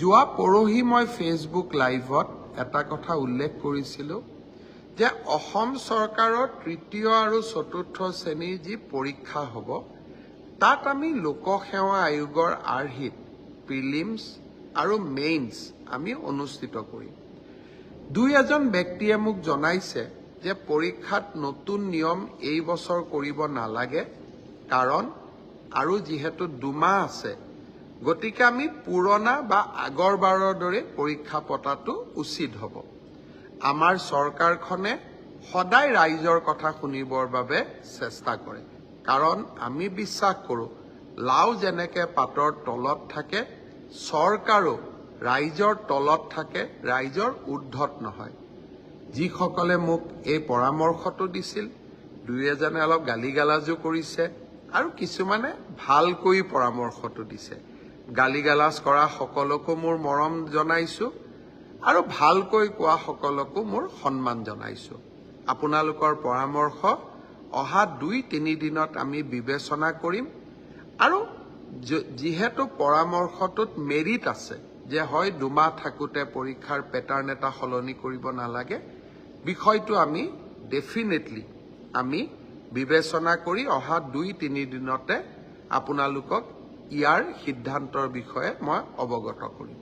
যোৱা পৰহি মই ফেচবুক লাইভত এটা কথা উল্লেখ কৰিছিলোঁ যে অসম চৰকাৰৰ তৃতীয় আৰু চতুৰ্থ শ্ৰেণীৰ যি পৰীক্ষা হ'ব তাত আমি লোকসেৱা আয়োগৰ আৰ্হিত প্ৰিলিমছ আৰু মেইনছ আমি অনুষ্ঠিত কৰিম। দুই এজন ব্যক্তিয়ে মোক জনাইছে যে পৰীক্ষাত নতুন নিয়ম এই বছৰ কৰিব নালাগে, কাৰণ আৰু যিহেতু 2 মাহ আছে, গতিকে আমি পুৰণা বা আগৰবাৰৰ দৰে পৰীক্ষা পতাটো উচিত হ'ব। আমাৰ চৰকাৰখনে সদায় ৰাইজৰ কথা শুনিবৰ বাবে চেষ্টা কৰে, কাৰণ আমি বিশ্বাস কৰোঁ লাও যেনেকৈ পাতৰ তলত থাকে, চৰকাৰো ৰাইজৰ তলত থাকে, ৰাইজৰ ঊৰ্ধত নহয়। যিসকলে মোক এই পৰামৰ্শটো দিছিল, দুই এজনে অলপ গালিগালাজো কৰিছে আৰু কিছুমানে ভালকৈ পৰামৰ্শটো দিছে। গালিগালাজ কৰা সকলকো মোৰ মৰম জনাইছোঁ আৰু ভালকৈ কোৱা সকলকো মোৰ সন্মান জনাইছোঁ। আপোনালোকৰ পৰামৰ্শ অহা 2-3 দিনত আমি বিবেচনা কৰিম আৰু যিহেতু পৰামৰ্শটোত মেৰিট আছে যে হয় 2 মাহ থাকোঁতে পৰীক্ষাৰ পেটাৰ্ণ এটা সলনি কৰিব নালাগে, বিষয়টো আমি ডেফিনেটলি আমি বিবেচনা কৰি অহা 2-3 দিনতে আপোনালোকক ইয়াৰ সিদ্ধান্তৰ বিষয়ে মই অৱগত কৰিম।